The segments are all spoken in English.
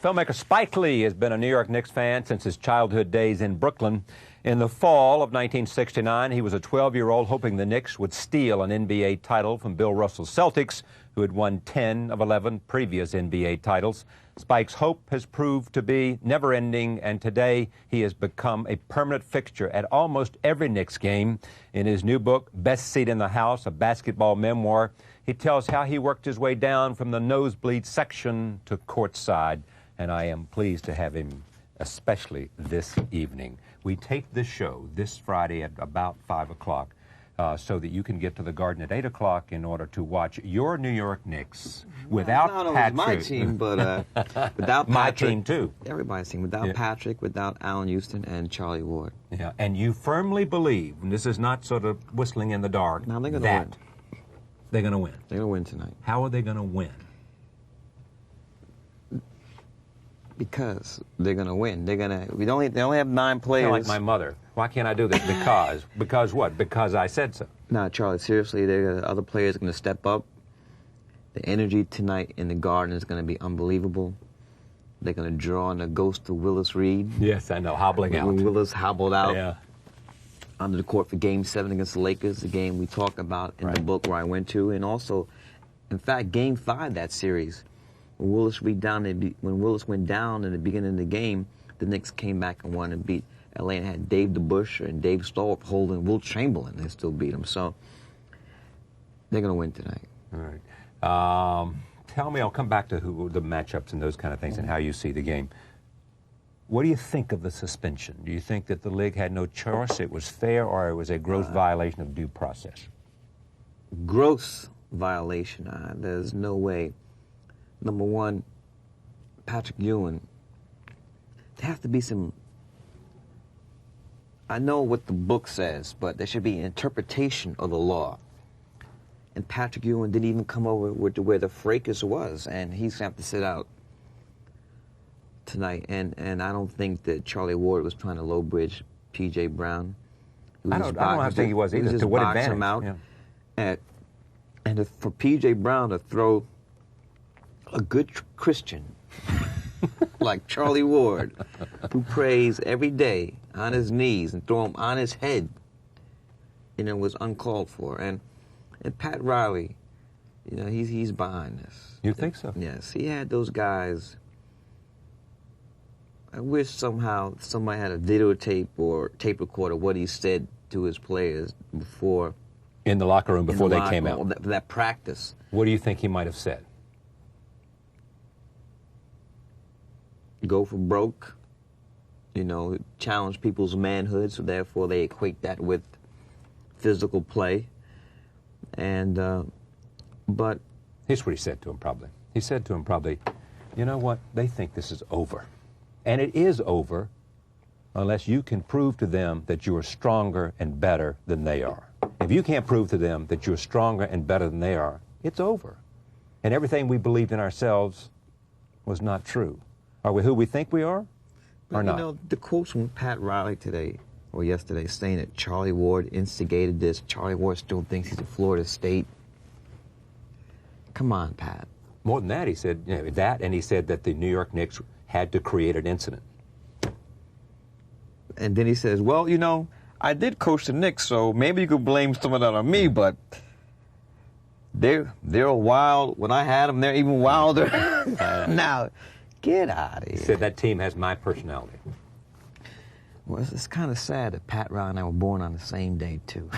Filmmaker Spike Lee has been a New York Knicks fan since his childhood days in Brooklyn. In the fall of 1969, he was a 12-year-old hoping the Knicks would steal an NBA title from Bill Russell's Celtics, who had won 10 of 11 previous NBA titles. Spike's hope has proved to be never-ending, and today he has become a permanent fixture at almost every Knicks game. In his new book, Best Seat in the House, a basketball memoir, he tells how he worked his way down from the nosebleed section to courtside, and I am pleased to have him, especially this evening. We tape this show this Friday at about 5 o'clock. So that you can get to the Garden at 8 o'clock in order to watch your New York Knicks without Patrick. Not only my team, but without Patrick. My team, too. Everybody's team. Without Patrick, without Allen Houston and Charlie Ward. Yeah, and you firmly believe, and this is not sort of whistling in the dark, now they're gonna win. They're going to win. They're going to win tonight. How are they going to win? Because they're going to win. They only have 9 players. Like my mother. Why can't I do this? Because. Because what? Because I said so. No, Charlie, seriously, other players are going to step up. The energy tonight in the Garden is going to be unbelievable. They're going to draw on the ghost of Willis Reed. Yes, I know, hobbling out. When Willis hobbled out under the court for Game 7 against the Lakers, the game we talked about in the book where I went to. And also, in fact, Game 5 that series, when Willis went down in the beginning of the game, the Knicks came back and won and beat LA and had Dave DeBusschere and Dave Stallworth holding Wilt Chamberlain and still beat him. So they're going to win tonight. All right. Tell me, I'll come back to the matchups and those kind of things and how you see the game. What do you think of the suspension? Do you think that the league had no choice, it was fair, or it was a gross violation of due process? Gross violation. There's no way. Number one, Patrick Ewing, there has to be some, I know what the book says, but there should be an interpretation of the law. And Patrick Ewing didn't even come over to where the fracas was, and he's going to have to sit out tonight. And I don't think that Charlie Ward was trying to low bridge P.J. Brown. I don't think he was either. To what advantage? Him out. Yeah. And for P.J. Brown to throw a good Christian like Charlie Ward, who prays every day on his knees and throw him on his head, was uncalled for. And Pat Riley, he's behind this. You think so? Yes, he had those guys. I wish somehow somebody had a videotape or tape recorder what he said to his players before. In the locker room before they came out. That practice. What do you think he might have said? Go for broke, challenge people's manhood, so therefore they equate that with physical play. And, but... Here's what he said to him probably. He said to him probably, you know what, they think this is over. And it is over unless you can prove to them that you are stronger and better than they are. If you can't prove to them that you're stronger and better than they are, it's over. And everything we believed in ourselves was not true. Are we who we think we are, or not? The quotes from Pat Riley today, or yesterday, saying that Charlie Ward instigated this. Charlie Ward still thinks he's at Florida State. Come on, Pat. More than that, he said that, and he said that the New York Knicks had to create an incident. And then he says, well, I did coach the Knicks, so maybe you could blame some of that on me, but they're wild. When I had them, they're even wilder. Now, get out of here. He said that team has my personality. Well, it's kind of sad that Pat Riley and I were born on the same day, too.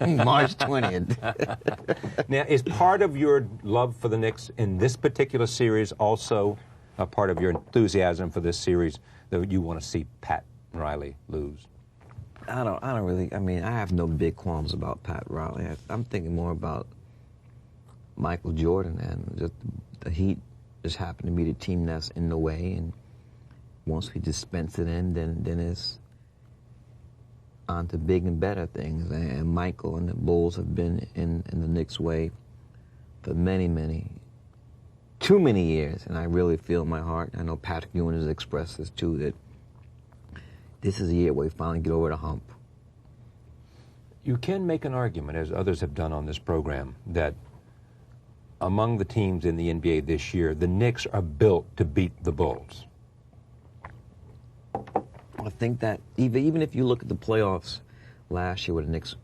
March 20th. Now, is part of your love for the Knicks in this particular series also a part of your enthusiasm for this series that you want to see Pat Riley lose? I don't really, I have no big qualms about Pat Riley. I'm thinking more about Michael Jordan and just the Heat just happened to be the team that's in the way, and once we dispense it in, then it's on to big and better things. And Michael and the Bulls have been in the Knicks' way for too many years, and I really feel in my heart. I know Patrick Ewing has expressed this too, that this is a year where we finally get over the hump. You can make an argument, as others have done on this program, that among the teams in the NBA this year, the Knicks are built to beat the Bulls. I think that even if you look at the playoffs last year where the Knicks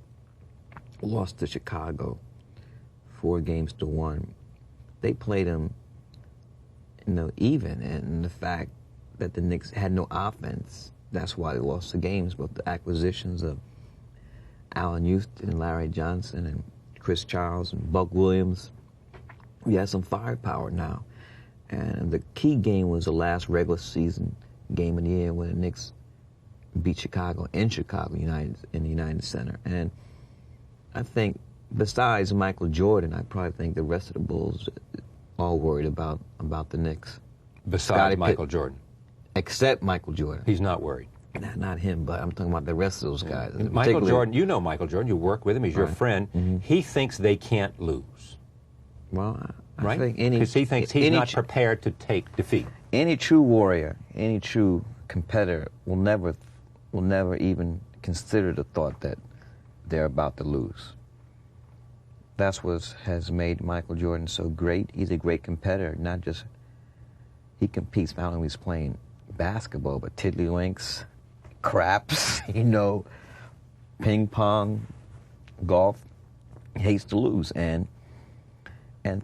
lost to Chicago 4-1, they played them, even, and the fact that the Knicks had no offense, that's why they lost the games. But the acquisitions of Allen Houston and Larry Johnson and Chris Charles and Buck Williams, we have some firepower now. And the key game was the last regular season game of the year when the Knicks beat Chicago in Chicago in the United Center. And I think besides Michael Jordan, I probably think the rest of the Bulls all worried about the Knicks. Besides Michael Jordan? Except Michael Jordan. He's not worried. Not him, but I'm talking about the rest of those guys. Michael Jordan, you know Michael Jordan. You work with him. He's your friend. Mm-hmm. He thinks they can't lose. Well, I right? think because he thinks he's not prepared to take defeat. Any true warrior, any true competitor will never even consider the thought that they're about to lose. That's what has made Michael Jordan so great. He's a great competitor. Not just he competes not only when he's playing basketball, but tiddlywinks, craps, ping pong, golf. He hates to lose, and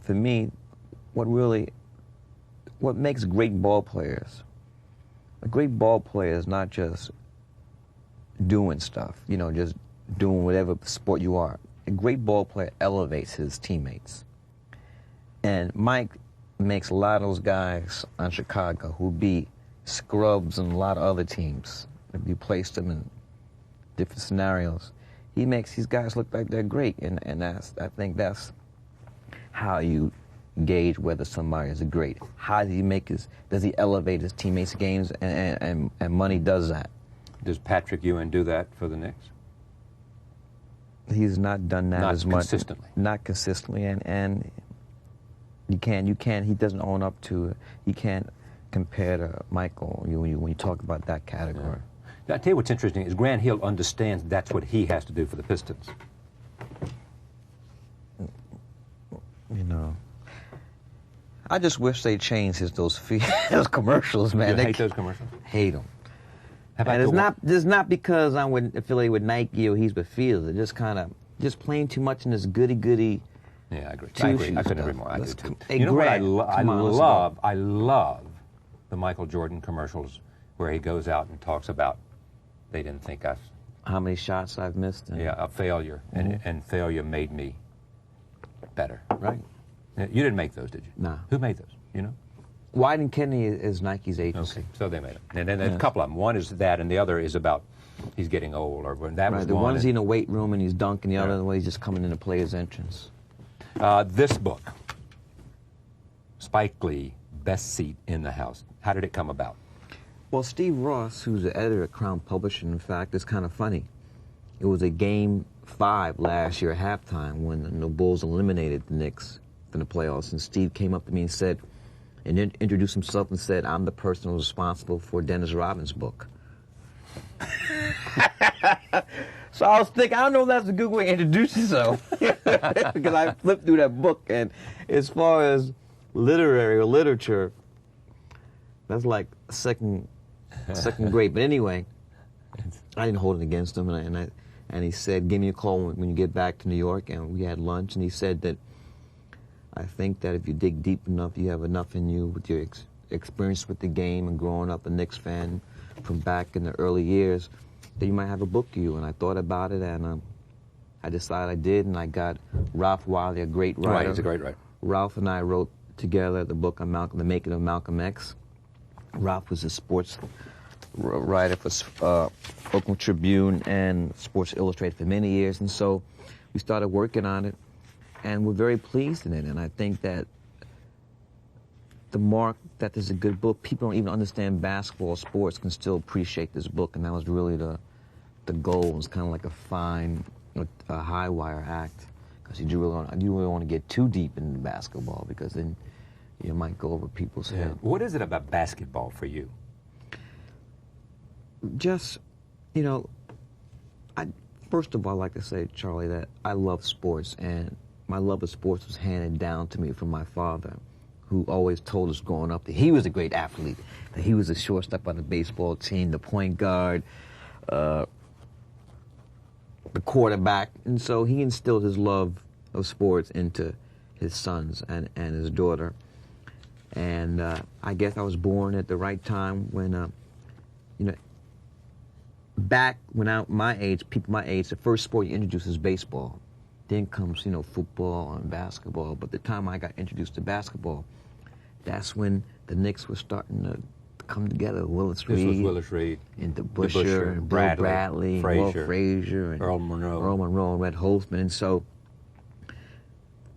for me, what makes great ball players? A great ball player is not just doing stuff, just doing whatever sport you are. A great ball player elevates his teammates. And Mike makes a lot of those guys on Chicago who be scrubs and a lot of other teams, if you place them in different scenarios, he makes these guys look like they're great. And I think that's how you gauge whether somebody is great. How does he elevate his teammates' games? And money does that. Does Patrick Ewing do that for the Knicks? He's not done that as much. Not consistently. Not consistently, and you can't. He doesn't own up to it. You can't compare to Michael when you talk about that category. Yeah. Now, I'll tell you what's interesting is Grant Hill understands that's what he has to do for the Pistons. I just wish they changed those commercials, man. You hate those commercials? Hate them. And it's not because I'm affiliated with Nike or he's with Fields. It's just playing too much in this goody. Yeah, I agree. I couldn't agree more. I do too. You know what I love the Michael Jordan commercials where he goes out and talks about they didn't think us. How many shots I've missed? Yeah, a failure, and failure made me better. Right. You didn't make those, did you? No. Who made those? Wyden Kennedy is Nike's agency. Okay, so they made it. And then a couple of them. One is that, and the other is about he's getting old. Or that was the one. one's in a weight room and he's dunking. The other way he's just coming in to play his entrance. This book, Spike Lee, Best Seat in the House. How did it come about? Well, Steve Ross, who's the editor at Crown Publishing, in fact, is kind of funny. It was a Game 5 last year at halftime when the Bulls eliminated the Knicks from the playoffs, and Steve came up to me and said, and introduced himself and said, "I'm the person who's responsible for Dennis Rodman's book." So I was thinking, I don't know if that's a good way to introduce yourself. Because I flipped through that book, and as far as literary or literature, that's like second grade. But anyway, I didn't hold it against him, and he said, "Give me a call when you get back to New York," and we had lunch, and he said that I think that if you dig deep enough, you have enough in you with your experience with the game and growing up a Knicks fan from back in the early years, that you might have a book to you. And I thought about it, and I decided I did, and I got Ralph Wiley, a great writer. Right, he's a great writer. Ralph and I wrote together the book on The Making of Malcolm X. Ralph was a sports writer for Oakland Tribune and Sports Illustrated for many years, and so we started working on it. And we're very pleased in it, and I think that the mark that there's a good book, people don't even understand basketball or sports can still appreciate this book, and that was really the goal. It was kind of like a high wire act, because you really want to get too deep into basketball, because then you might go over people's head. What is it about basketball for you? Just, first of all, I'd like to say, Charlie, that I love sports, and my love of sports was handed down to me from my father, who always told us growing up that he was a great athlete, that he was a shortstop on the baseball team, the point guard, the quarterback. And so he instilled his love of sports into his sons and his daughter. And I guess I was born at the right time when, you know, back when my age, people my age, the first sport you introduce is baseball. Then comes, you know, football and basketball. But the time I got introduced to basketball, that's when the Knicks were starting to come together. Willis Reed. This was Willis Reed. And DeBusschere, and Bill Bradley, Walt Frazier, and Earl Monroe, and Red Holtzman. And so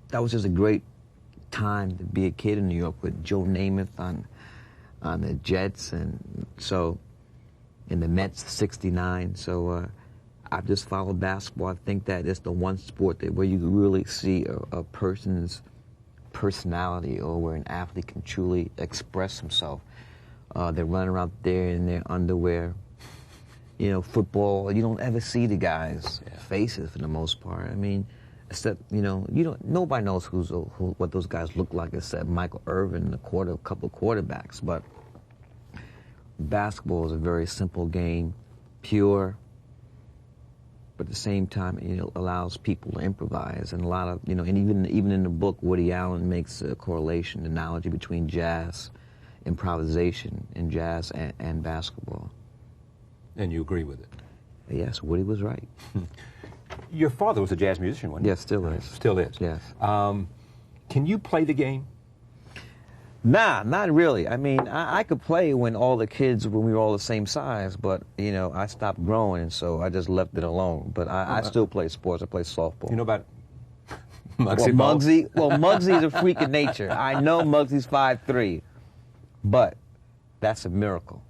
that was just a great time to be a kid in New York with Joe Namath on the Jets, and so in the Mets, '69. So I've just followed basketball. I think that it's the one sport that where you really see a person's personality, or where an athlete can truly express himself. They're running around there in their underwear. You know, football, you don't ever see the guys' faces for the most part. I mean, except, you know, nobody knows what those guys look like except Michael Irvin and a couple of quarterbacks. But basketball is a very simple game, pure, but at the same time, it allows people to improvise. And a lot of, you know, and even in the book, Woody Allen makes a correlation, analogy between jazz, improvisation in jazz and basketball. And you agree with it? Yes, Woody was right. Your father was a jazz musician, wasn't he? Yes, still is. Still is? Yes. Can you play the game? Nah, not really. I mean, I could play when we were all the same size, but, you know, I stopped growing, and so I just left it alone. But I still play sports. I play softball. You know about Muggsy? Muggsy's a freak of nature. I know Muggsy's 5'3", but that's a miracle.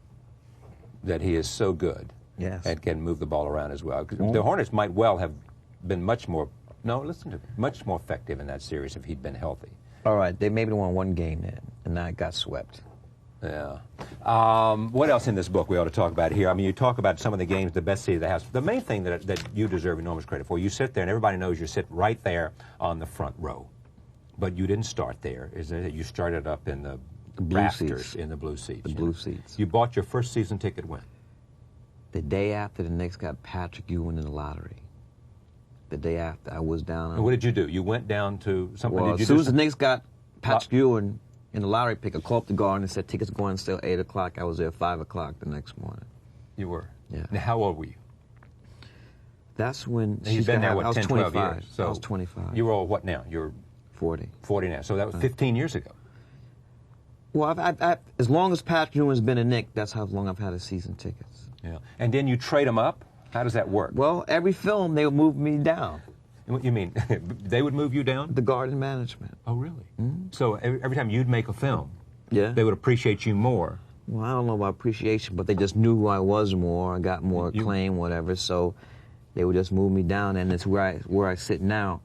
That he is so good. Yes. And can move the ball around as well. The Hornets might well have been much more effective in that series if he'd been healthy. All right, they maybe won one game then, and I got swept. Yeah. What else in this book we ought to talk about here? I mean, you talk about some of the games, the best seat of the house. The main thing that you deserve enormous credit for, you sit there and everybody knows you sit right there on the front row. But you didn't start there, is it? You started up in the rafters, seats. In the blue seats. The blue seats. You bought your first season ticket when? The day after the Knicks got Patrick Ewing in the lottery. The day after, I was down. And what did you do? You went down to something? Well, as soon as the Knicks got Patrick Ewing in the lottery pick, I called up the Garden and said tickets going on sale 8 o'clock. I was there at 5 o'clock the next morning. You were? Yeah. Now, how old were you? That's when You've been there, what, 10, 12 years? So I was 25. You're all what now? You're 40. 40 now. So that was 15 years ago. Well, I've as long as Patrick Ewing's been a Knick, that's how long I've had a season tickets. Yeah. And then you trade them up? How does that work? Well, every film, they would move me down. What you mean? They would move you down? The Garden management. Oh, really? Mm-hmm. So every time you'd make a film, yeah, they would appreciate you more. Well, I don't know about appreciation, but they just knew who I was more. I got more acclaim, whatever. So they would just move me down, and it's where I sit now.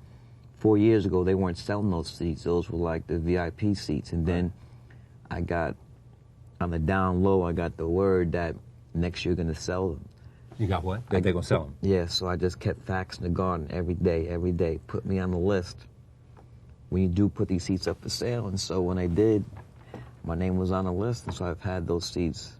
4 years ago, they weren't selling those seats. Those were like the VIP seats. And then I got, on the down low, I got the word that next year going to sell them. You got what? They're going to sell them? Yeah, so I just kept faxing the Garden every day. Put me on the list when you do put these seats up for sale. And so when I did, my name was on the list, and so I've had those seats.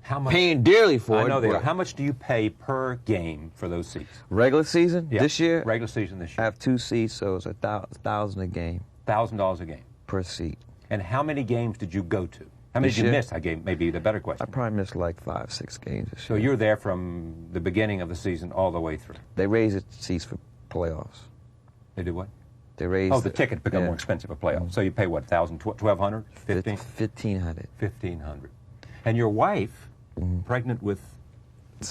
How much? Paying dearly for it. I know they are. How much do you pay per game for those seats? Regular season? Yeah. This year? Regular season this year. I have 2 seats, so it's $1,000 a game. $1,000 a game? Per seat. And how many games did you go to? How many did you miss? Maybe the better question. I probably missed like 5, 6 games this year. So you're there from the beginning of the season all the way through? They raised the seats for playoffs. They do what? They raised the ticket become more expensive for playoffs. So you pay what, 1,000, 1,200, 15? 1,500. 1,500. And your wife, pregnant with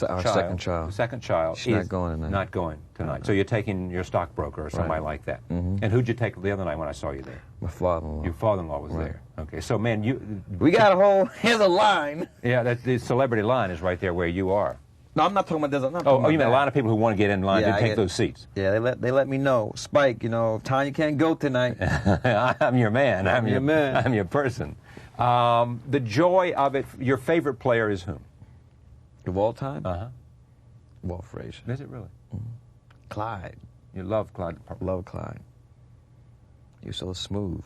our second child. The second child. She's not going tonight. Not going tonight. So you're taking your stockbroker or somebody like that. And who'd you take the other night when I saw you there? My father-in-law. Your father-in-law was there. Okay. So, man, we got a whole here's a line. Yeah, the celebrity line is right there where you are. No, I'm not talking about this. You mean a lot of people who want to get in line to take those seats? Yeah, they let me know. Spike, Tanya can't go tonight. I'm your man. I'm your man. I'm your person. The joy of it, your favorite player is whom? Of all time? Uh-huh. Walt Frazier. Is it really? Clyde. You love Clyde? Love Clyde. He was so smooth.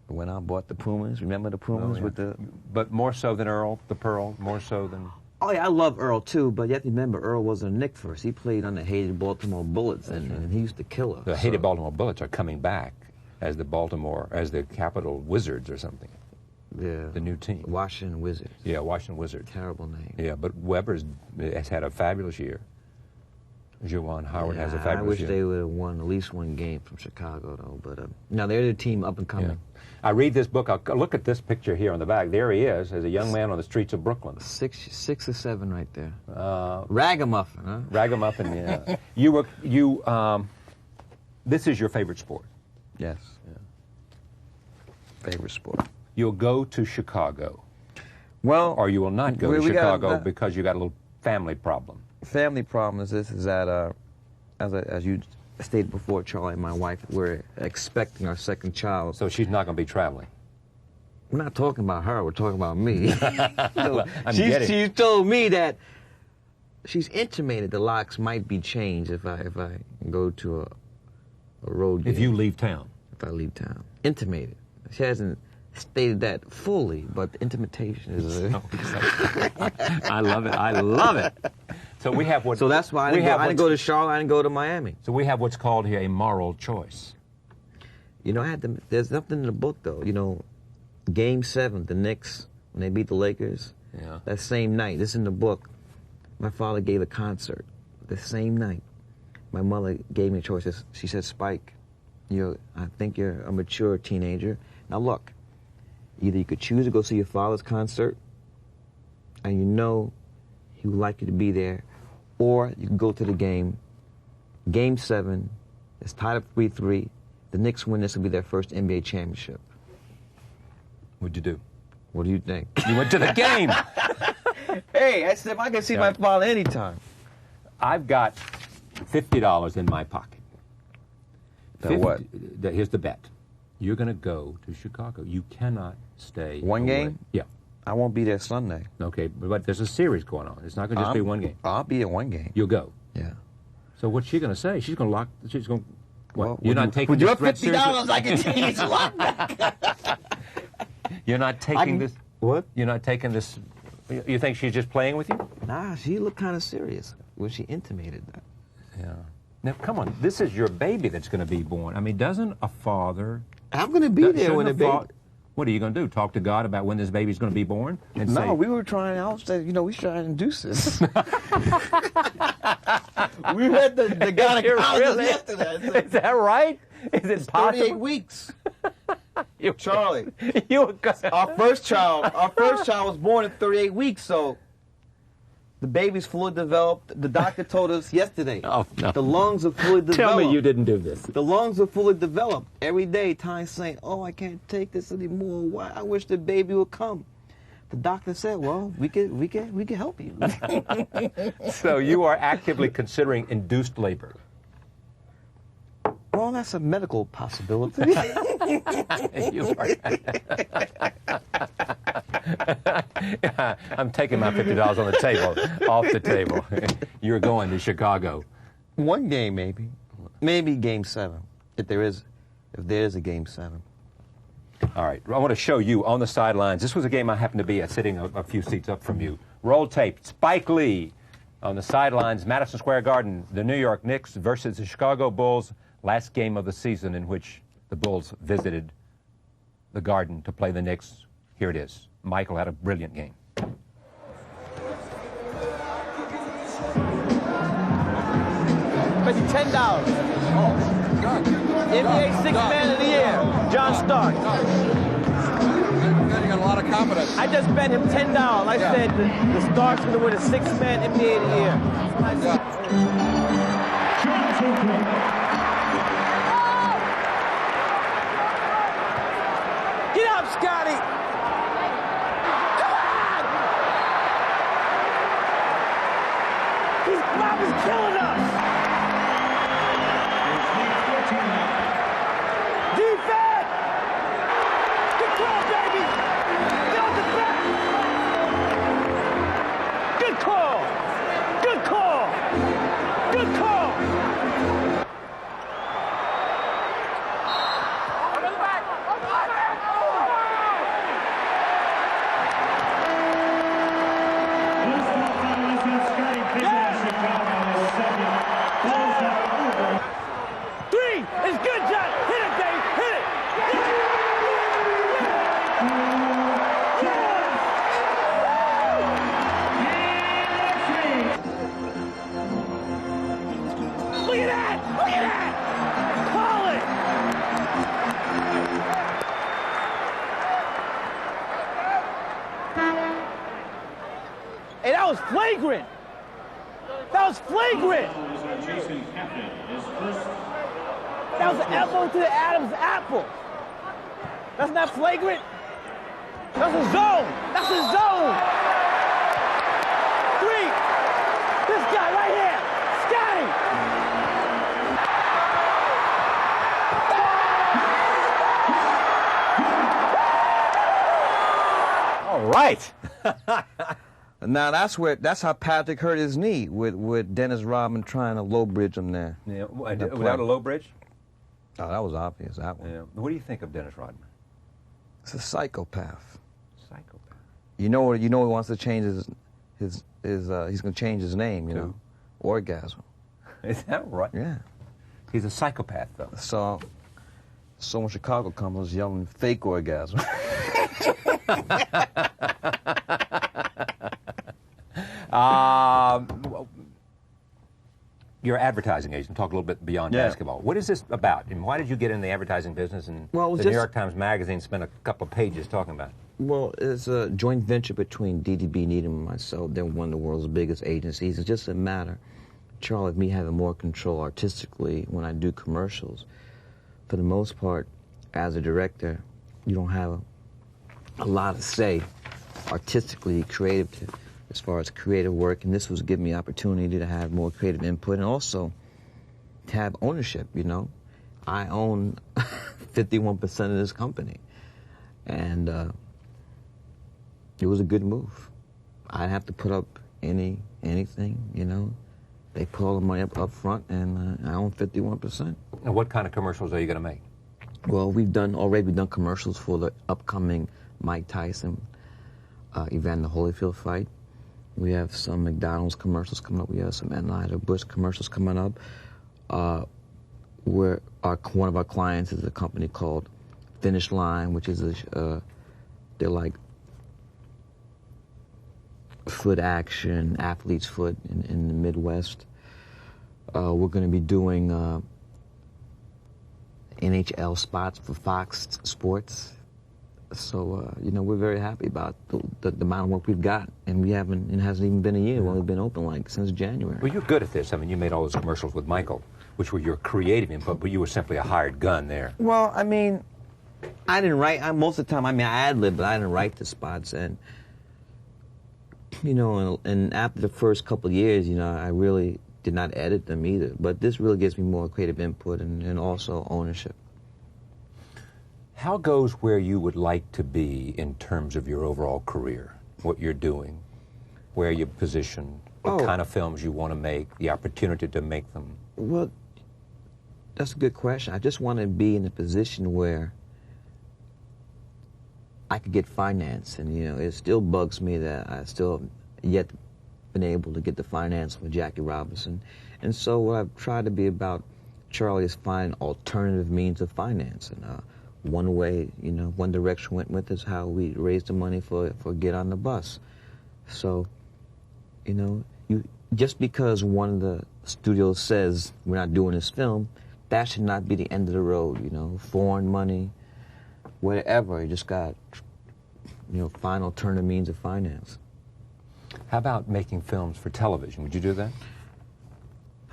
Went out and bought the Pumas. Remember the Pumas with the... But more so than Earl, the Pearl, more so than... Oh, yeah, I love Earl, too, but you have to remember, Earl wasn't a Knick first. He played on the hated Baltimore Bullets, and he used to kill us. The hated Baltimore Bullets are coming back as the Capital Wizards or something. Yeah. The new team. Washington Wizards. Yeah, Washington Wizards. Terrible name. Yeah, but has had a fabulous year. Juwan Howard has a fabulous year. I wish they would have won at least one game from Chicago, though. But no, they're the team up and coming. Yeah. I read this book. I'll look at this picture here on the back. There he is, as a young man on the streets of Brooklyn. Six or seven right there. Ragamuffin, huh? Ragamuffin, yeah. This is your favorite sport. Yes. Yeah. Favorite sport. You'll go to Chicago. Well, or you will not go to Chicago because you got a little family problem. Family problem is that, as you stated before, Charlie and my wife, we're expecting our second child. So she's not going to be traveling. We're not talking about her. We're talking about me. Well, she's told me that she's intimated the locks might be changed if I go to a road game. If you leave town. If I leave town. Intimated. She hasn't stated that fully, but the intimation is... I love it. I love it. So we have what... So that's why I didn't go to Charlotte, I didn't go to Miami. So we have what's called here a moral choice. You know, there's nothing in the book, though. You know, Game 7, the Knicks, when they beat the Lakers, that same night, this is in the book, my father gave a concert. The same night, my mother gave me a choice. She said, Spike, I think you're a mature teenager. Now look, either you could choose to go see your father's concert, and you know he would like you to be there, or you can go to the game. Game 7, it's tied up 3-3. The Knicks win, this will be their first NBA championship. What'd you do? What do you think? You went to the game. Hey, I said I can see my father anytime. I've got $50 in my pocket. What? Here's the bet. You're going to go to Chicago. You cannot stay One away. game? Yeah. I won't be there Sunday. Okay, but there's a series going on. It's not going to just be one game. I'll be at one game. You'll go. Yeah. So what's she going to say? She's going to lock... She's going... What? Well, you're not taking this threat seriously? $50 I can take it lock back. You're not taking this... What? You're not taking this... You think she's just playing with you? Nah, she looked kind of serious when she intimated that. Yeah. Now, come on. This is your baby that's going to be born. I mean, doesn't a father... I'm going to be there when the baby... What are you going to do? Talk to God about when this baby's going to be born? And no, say, we were trying... I was saying, we should induce this. We read the gynecologist yesterday. Is that right? Is it possible? 38 weeks. Charlie, our first child was born at 38 weeks, so the baby's fully developed. The doctor told us yesterday. Oh, no. The lungs are fully developed. Tell me you didn't do this. The lungs are fully developed. Every day, Ty's saying, "Oh, I can't take this anymore. Why? I wish the baby would come." The doctor said, "Well, we can help you." So you are actively considering induced labor. Well, that's a medical possibility. I'm taking my $50 on the table, off the table. You're going to Chicago. One game, maybe Game 7, if there is a Game 7. All right, I want to show you on the sidelines. This was a game I happened to be at, sitting a few seats up from you. Roll tape. Spike Lee on the sidelines, Madison Square Garden. The New York Knicks versus the Chicago Bulls. Last game of the season in which the Bulls visited the Garden to play the Knicks. Here it is. Michael had a brilliant game. Bet you $10. Oh, NBA Sixth Man of the Year, John Stark. You got a lot of confidence. I just bet him $10. I said the Stark's going to win a Sixth Man NBA of the Year. Get up, Scotty! Come on! Bob is killing us! Defense! Good call, baby! Get on the back! Good call! Good call! Good call! Hey, that was flagrant. That was flagrant. That was an elbow to the Adam's apple. That's not flagrant. That's a zone. That's a zone. 3. This guy right here. Scotty. All right. Now that's how Patrick hurt his knee with Dennis Rodman trying to low bridge him there. Yeah, without a low bridge? Oh, that was obvious, that one. Yeah. What do you think of Dennis Rodman? It's a psychopath. Psychopath. You know he wants to change his he's going to change his name, you know. Orgasm. Is that right? Yeah. He's a psychopath, though. So when Chicago comes, I was yelling fake orgasm. Your advertising agent. Talk a little bit beyond basketball. What is this about? And why did you get in the advertising business? And well, the New York Times Magazine spent a couple of pages talking about it. Well, it's a joint venture between D.D.B. Needham and myself. They're one of the world's biggest agencies. It's just a matter, Charlie, of me having more control artistically when I do commercials. For the most part, as a director, you don't have a lot to say artistically, as far as creative work, and this was giving me opportunity to have more creative input and also to have ownership, you know. I own 51% of this company, and it was a good move. I didn't have to put up anything, you know. They put all the money up front, and I own 51%. And what kind of commercials are you going to make? Well, we've done commercials for the upcoming Mike Tyson, Evander Holyfield fight. We have some McDonald's commercials coming up. We have some Anheuser-Busch commercials coming up. One of our clients is a company called Finish Line, which is they're like foot action, athlete's foot in the Midwest. We're going to be doing NHL spots for Fox Sports. So, you know, we're very happy about the amount of work we've got. And it hasn't even been a year. Well, we've been open since January. Well, you're good at this. I mean, you made all those commercials with Michael, which were your creative input, but you were simply a hired gun there. Well, I mean, I didn't write. Most of the time, I ad-lib, but I didn't write the spots. And, you know, and after the first couple of years, you know, I really did not edit them either. But this really gives me more creative input and also ownership. How goes where you would like to be in terms of your overall career? What you're doing, where you're positioned, what kind of films you want to make, the opportunity to make them? Well, that's a good question. I just want to be in a position where I could get finance. And, you know, it still bugs me that I still yet been able to get the finance with Jackie Robinson. And so what I've tried to be about, Charlie, is find alternative means of finance. And one way, you know, one direction went with is how we raised the money for Get on the Bus. So, you know, just because one of the studios says we're not doing this film, that should not be the end of the road, you know. Foreign money, whatever, you just got, you know, find alternative means of finance. How about making films for television? Would you do that?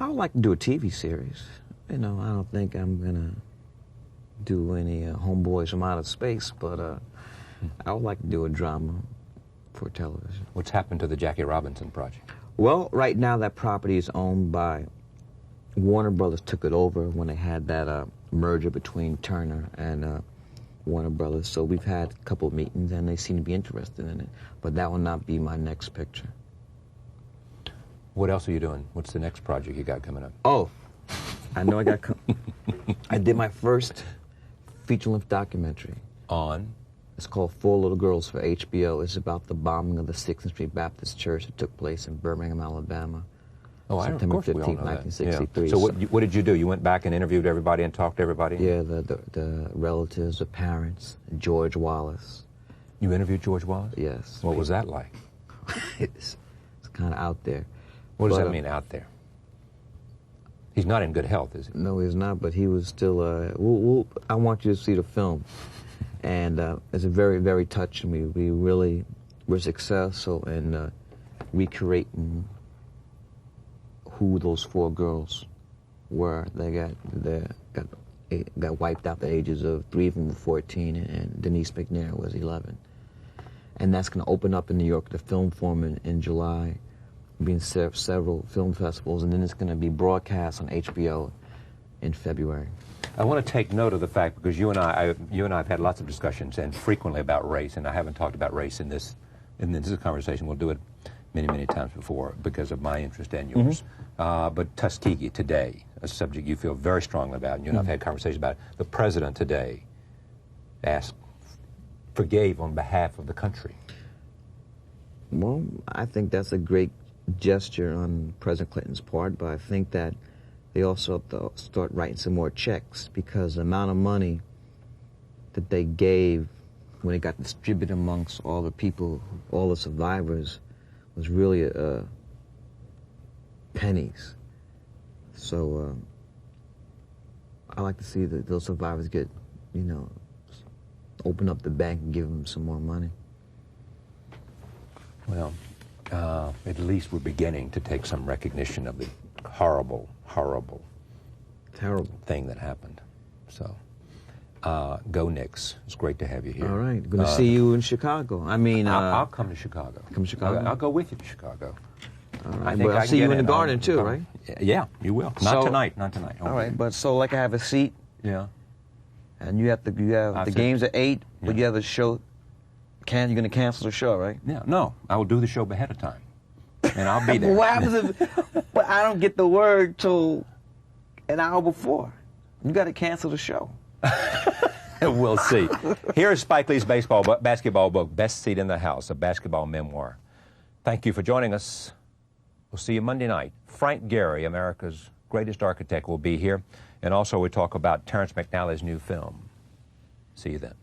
I would like to do a TV series. You know, I don't think I'm gonna do any Homeboys from Outer Space, but I would like to do a drama for television. What's happened to the Jackie Robinson project? Well, right now that property is owned by Warner Brothers. Took it over when they had that merger between Turner and Warner Brothers. So we've had a couple of meetings, and they seem to be interested in it. But that will not be my next picture. What else are you doing? What's the next project you got coming up? Oh, I know I did my first feature-length documentary. On? It's called Four Little Girls for HBO. It's about the bombing of the 6th Street Baptist Church that took place in Birmingham, Alabama. Oh, September of course 15th, we all know 1963. Yeah. So what did you do? You went back and interviewed everybody and talked to everybody? Yeah, the relatives, the parents, George Wallace. You interviewed George Wallace? Yes. What was that like? It's kind of out there. What does that mean, out there? He's not in good health, is he? No, he's not, but he was still, I want you to see the film. And it's a very, very touching. We really were successful in recreating who those 4 girls were. They got wiped out the ages of 3 of them were 14, and Denise McNair was 11. And that's going to open up in New York, the film forum in July, being several film festivals, and then it's going to be broadcast on HBO in February. I want to take note of the fact, because you and I have had lots of discussions, and frequently, about race, and I haven't talked about race in this conversation. We'll do it many, many times before because of my interest and yours. But Tuskegee today, a subject you feel very strongly about, and you and I have had conversations about it. The president today forgave on behalf of the country. Well, I think that's a great gesture on President Clinton's part, but I think that they also have to start writing some more checks, because the amount of money that they gave when it got distributed amongst all the people, all the survivors, was really pennies. So I like to see those survivors get, you know, open up the bank and give them some more money. Well, at least we're beginning to take some recognition of the horrible, horrible, terrible thing that happened. So, go Knicks. It's great to have you here. All right, going to see you in Chicago. I mean, I'll come to Chicago. Come to Chicago? I'll go with you to Chicago. All right, but I'll see you in the garden too, right? Yeah, you will. Not tonight. Not tonight. All right, but so like I have a seat. Yeah. And you have the games at 8, but you have a show. You're going to cancel the show, right? Yeah. No, I will do the show ahead of time, and I'll be there. What happens if? But I don't get the word till an hour before. You got to cancel the show. We'll see. Here is Spike Lee's basketball book, Best Seat in the House, a basketball memoir. Thank you for joining us. We'll see you Monday night. Frank Gehry, America's greatest architect, will be here. And also we talk about Terrence McNally's new film. See you then.